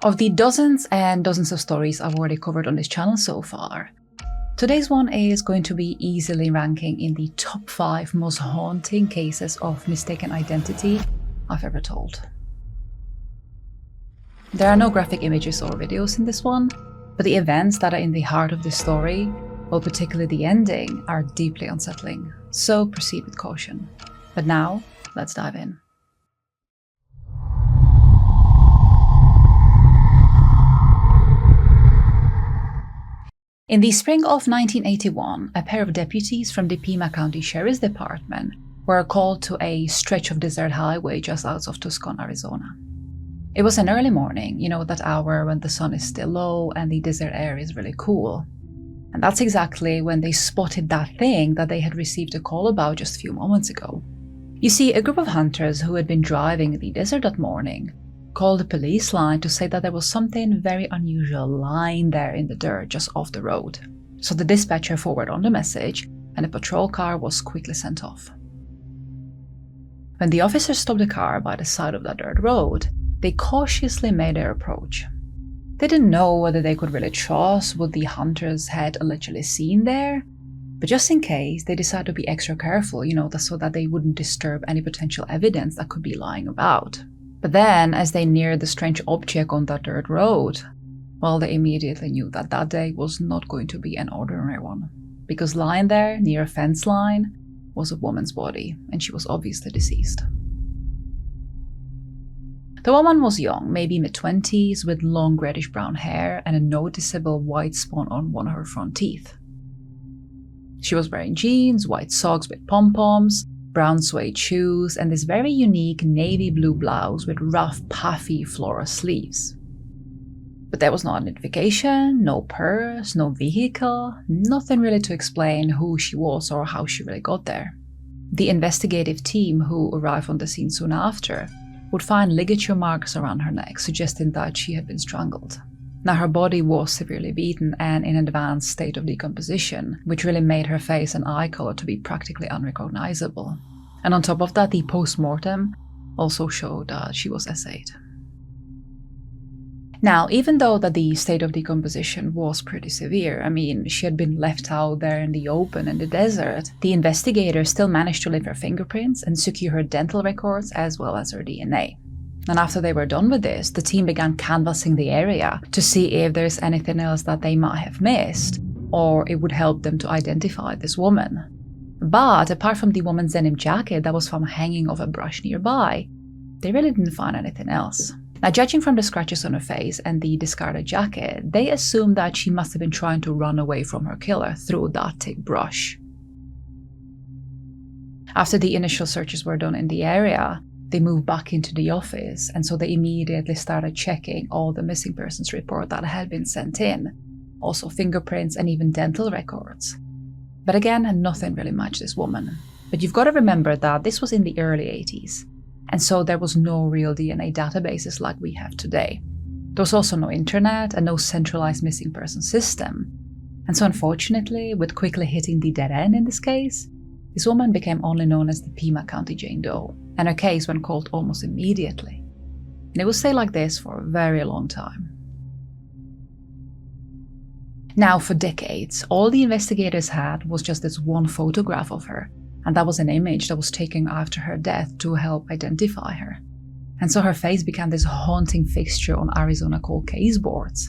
Of the dozens and dozens of stories I've already covered on this channel so far, today's one is going to be easily ranking in the top 5 most haunting cases of mistaken identity I've ever told. There are no graphic images or videos in this one, but the events that are in the heart of this story, well, particularly the ending, are deeply unsettling, so proceed with caution. But now, let's dive in. In the spring of 1981, a pair of deputies from the Pima County Sheriff's Department were called to a stretch of desert highway just outside of Tucson, Arizona. It was an early morning, that hour when the sun is still low and the desert air is really cool. And that's exactly when they spotted that thing that they had received a call about just a few moments ago. You see, a group of hunters who had been driving in the desert that morning called the police line to say that there was something very unusual lying there in the dirt just off the road. So the dispatcher forwarded on the message and a patrol car was quickly sent off. When the officers stopped the car by the side of that dirt road, they cautiously made their approach. They didn't know whether they could really trust what the hunters had allegedly seen there, but just in case, they decided to be extra careful, so that they wouldn't disturb any potential evidence that could be lying about. But then, as they neared the strange object on that dirt road, well, they immediately knew that that day was not going to be an ordinary one, because lying there near a fence line was a woman's body, and she was obviously deceased. The woman was young, maybe mid-20s, with long reddish-brown hair and a noticeable white spot on one of her front teeth. She was wearing jeans, white socks with pom-poms, brown suede shoes, and this very unique navy blue blouse with rough, puffy floral sleeves. But there was no identification, no purse, no vehicle, nothing really to explain who she was or how she really got there. The investigative team who arrived on the scene soon after would find ligature marks around her neck, suggesting that she had been strangled. Now, her body was severely beaten and in an advanced state of decomposition, which really made her face and eye color to be practically unrecognizable. And on top of that, the post-mortem also showed that she was essayed. Now, even though that the state of decomposition was pretty severe, she had been left out there in the open in the desert, the investigators still managed to leave her fingerprints and secure her dental records as well as her DNA. And after they were done with this, the team began canvassing the area to see if there's anything else that they might have missed, or it would help them to identify this woman. But apart from the woman's denim jacket that was found hanging off a brush nearby, they really didn't find anything else. Now, judging from the scratches on her face and the discarded jacket, they assumed that she must have been trying to run away from her killer through that thick brush. After the initial searches were done in the area, they moved back into the office, and so they immediately started checking all the missing persons report that had been sent in, also fingerprints and even dental records. But again, nothing really matched this woman. But you've got to remember that this was in the early 80s. And so there was no real DNA databases like we have today. There was also no internet and no centralized missing person system. And so unfortunately, with quickly hitting the dead end in this case, this woman became only known as the Pima County Jane Doe, and her case went cold almost immediately. And it would stay like this for a very long time. Now, for decades, all the investigators had was just this one photograph of her, and that was an image that was taken after her death to help identify her. And so her face became this haunting fixture on Arizona cold case boards.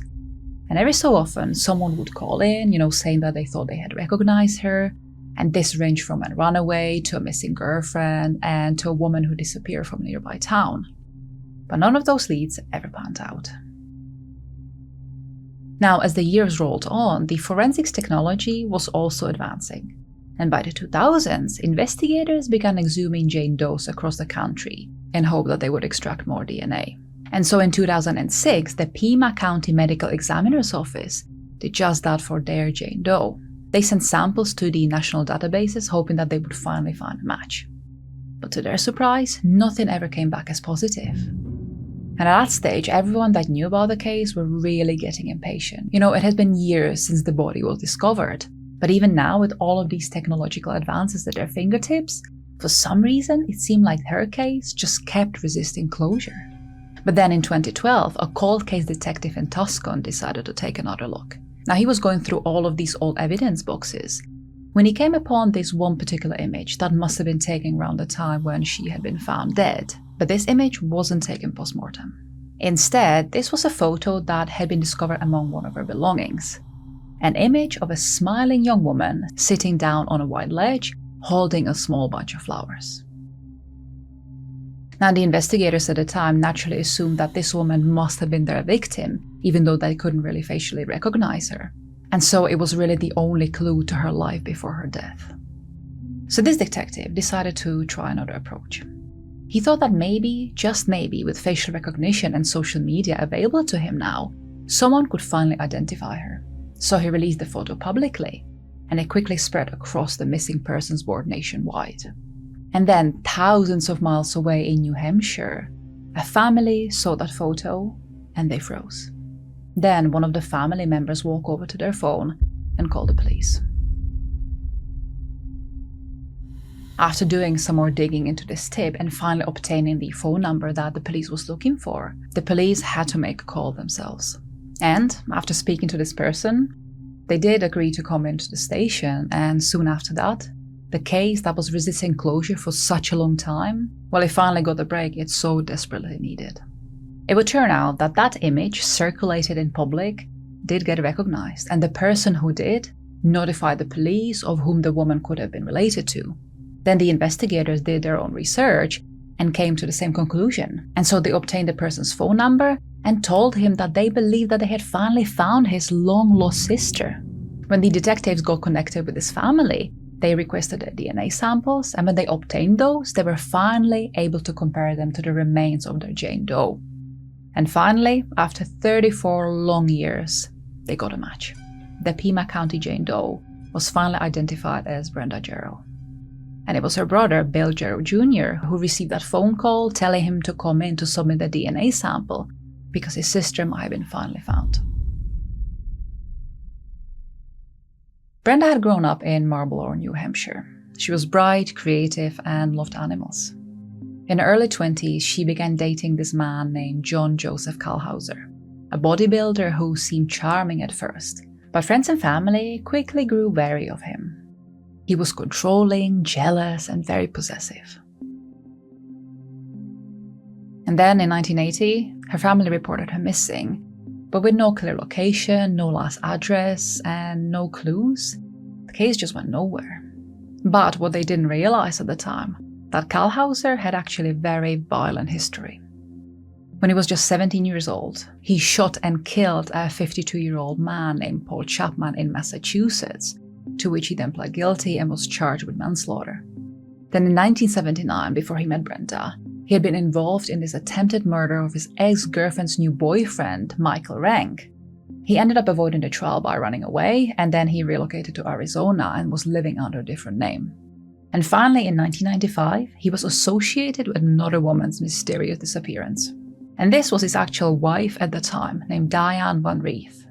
And every so often, someone would call in, saying that they thought they had recognized her, and this ranged from a runaway to a missing girlfriend and to a woman who disappeared from a nearby town. But none of those leads ever panned out. Now, as the years rolled on, the forensics technology was also advancing. And by the 2000s, investigators began exhuming Jane Does across the country in hope that they would extract more DNA. And so in 2006, the Pima County Medical Examiner's Office did just that for their Jane Doe. They sent samples to the national databases hoping that they would finally find a match. But to their surprise, nothing ever came back as positive. And at that stage, everyone that knew about the case were really getting impatient. It had been years since the body was discovered. But even now, with all of these technological advances at their fingertips, for some reason, it seemed like her case just kept resisting closure. But then in 2012, a cold case detective in Tucson decided to take another look. Now he was going through all of these old evidence boxes when he came upon this one particular image that must have been taken around the time when she had been found dead. But this image wasn't taken post-mortem. Instead, this was a photo that had been discovered among one of her belongings. An image of a smiling young woman sitting down on a white ledge, holding a small bunch of flowers. Now, the investigators at the time naturally assumed that this woman must have been their victim, even though they couldn't really facially recognize her. And so it was really the only clue to her life before her death. So this detective decided to try another approach. He thought that maybe, just maybe, with facial recognition and social media available to him now, someone could finally identify her. So he released the photo publicly, and it quickly spread across the missing persons board nationwide. And then, thousands of miles away in New Hampshire, a family saw that photo and they froze. Then one of the family members walked over to their phone and called the police. After doing some more digging into this tip and finally obtaining the phone number that the police was looking for, the police had to make a call themselves. And after speaking to this person, they did agree to come into the station, and soon after that, the case that was resisting closure for such a long time, well, it finally got the break it so desperately needed. It would turn out that that image circulated in public did get recognized, and the person who did notified the police of whom the woman could have been related to. Then the investigators did their own research and came to the same conclusion, and so they obtained the person's phone number and told him that they believed that they had finally found his long-lost sister. When the detectives got connected with his family, they requested their DNA samples, and when they obtained those, they were finally able to compare them to the remains of their Jane Doe. And finally, after 34 long years, they got a match. The Pima County Jane Doe was finally identified as Brenda Gerow. And it was her brother, Bill Gerow Jr., who received that phone call telling him to come in to submit the DNA sample because his sister might have been finally found. Brenda had grown up in Marlborough, New Hampshire. She was bright, creative, and loved animals. In her early 20s, she began dating this man named John Joseph Kalhauser, a bodybuilder who seemed charming at first, but friends and family quickly grew wary of him. He was controlling, jealous, and very possessive. And then in 1980, her family reported her missing, but with no clear location, no last address, and no clues. The case just went nowhere. But what they didn't realize at the time, that Kalhauser had actually a very violent history. When he was just 17 years old, he shot and killed a 52-year-old man named Paul Chapman in Massachusetts, to which he then pled guilty and was charged with manslaughter. Then in 1979, before he met Brenda, he had been involved in this attempted murder of his ex-girlfriend's new boyfriend, Michael Rank. He ended up avoiding the trial by running away, and then he relocated to Arizona and was living under a different name. And finally, in 1995, he was associated with another woman's mysterious disappearance. And this was his actual wife at the time, named Diane Van Reeth.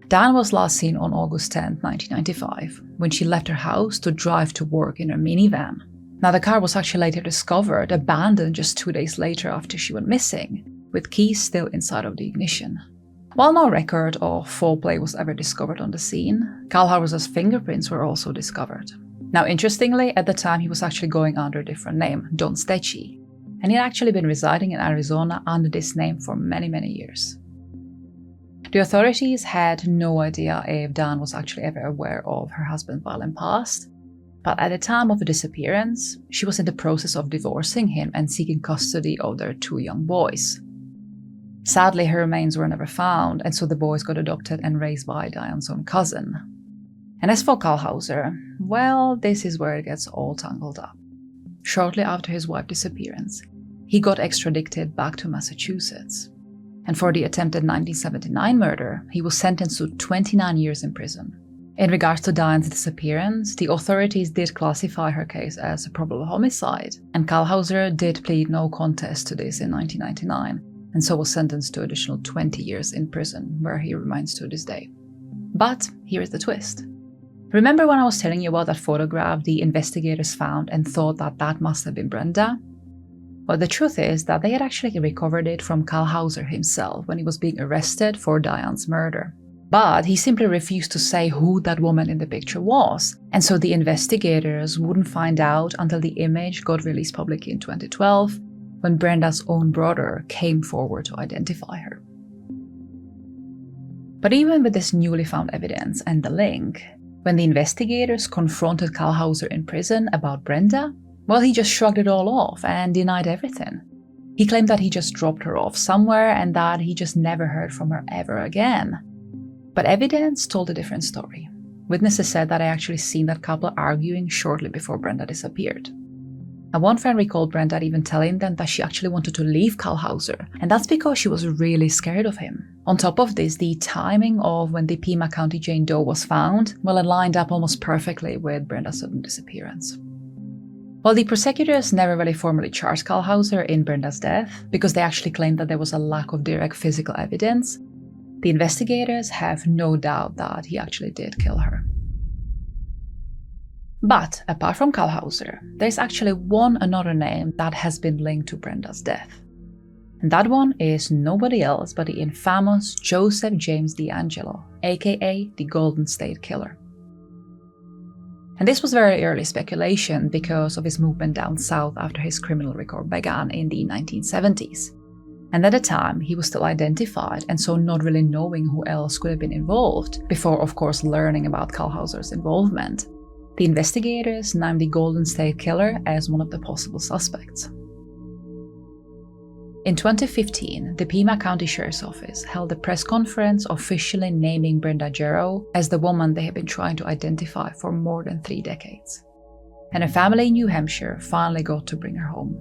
Diane was last seen on August 10, 1995, when she left her house to drive to work in her minivan. Now, the car was actually later discovered abandoned just 2 days later after she went missing, with keys still inside of the ignition. While no record of foul play was ever discovered on the scene, Kalhauser's fingerprints were also discovered. Now, interestingly, at the time he was actually going under a different name, Don Stecchi, and he had actually been residing in Arizona under this name for many, many years. The authorities had no idea if Dan was actually ever aware of her husband's violent past, but at the time of the disappearance, she was in the process of divorcing him and seeking custody of their 2 young boys. Sadly, her remains were never found, and so the boys got adopted and raised by Diane's own cousin. And as for Kalhauser, well, this is where it gets all tangled up. Shortly after his wife's disappearance, he got extradited back to Massachusetts. And for the attempted 1979 murder, he was sentenced to 29 years in prison. In regards to Diane's disappearance, the authorities did classify her case as a probable homicide, and Kalhauser did plead no contest to this in 1999, and so was sentenced to additional 20 years in prison, where he remains to this day. But here is the twist. Remember when I was telling you about that photograph the investigators found and thought that that must have been Brenda? But the truth is that they had actually recovered it from Kalhauser himself when he was being arrested for Diane's murder. But he simply refused to say who that woman in the picture was, and so the investigators wouldn't find out until the image got released publicly in 2012, when Brenda's own brother came forward to identify her. But even with this newly found evidence and the link, when the investigators confronted Kalhauser in prison about Brenda, well, he just shrugged it all off and denied everything. He claimed that he just dropped her off somewhere and that he just never heard from her ever again. But evidence told a different story. Witnesses said that they actually seen that couple arguing shortly before Brenda disappeared. And one friend recalled Brenda even telling them that she actually wanted to leave Kalhauser, and that's because she was really scared of him. On top of this, the timing of when the Pima County Jane Doe was found, well, it lined up almost perfectly with Brenda's sudden disappearance. While the prosecutors never really formally charged Kalhauser in Brenda's death, because they actually claimed that there was a lack of direct physical evidence, the investigators have no doubt that he actually did kill her. But apart from Kalhauser, there's actually another name that has been linked to Brenda's death. And that one is nobody else but the infamous Joseph James DeAngelo, aka the Golden State Killer. And this was very early speculation because of his movement down south after his criminal record began in the 1970s. And at the time, he was still identified, and so not really knowing who else could have been involved, before of course learning about Kalhauser's involvement. The investigators named the Golden State Killer as one of the possible suspects. In 2015, the Pima County Sheriff's Office held a press conference officially naming Brenda Gerow as the woman they had been trying to identify for more than 3 decades. And her family in New Hampshire finally got to bring her home.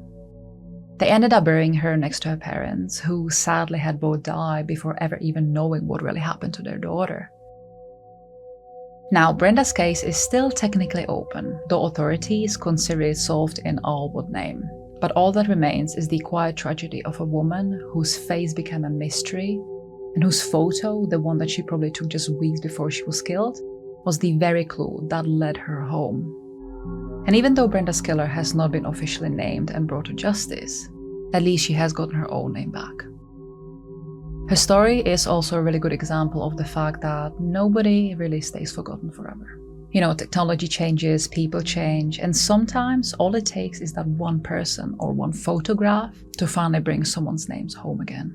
They ended up burying her next to her parents, who sadly had both died before ever even knowing what really happened to their daughter. Now, Brenda's case is still technically open, though authorities consider it solved in all but name. But all that remains is the quiet tragedy of a woman whose face became a mystery, and whose photo, the one that she probably took just weeks before she was killed, was the very clue that led her home. And even though Brenda's killer has not been officially named and brought to justice, at least she has gotten her own name back. Her story is also a really good example of the fact that nobody really stays forgotten forever. You know, technology changes, people change, and sometimes all it takes is that one person or one photograph to finally bring someone's names home again.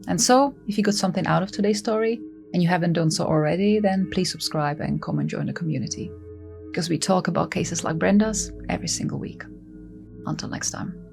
And so, if you got something out of today's story, and you haven't done so already, then please subscribe and come and join the community. Because we talk about cases like Brenda's every single week. Until next time.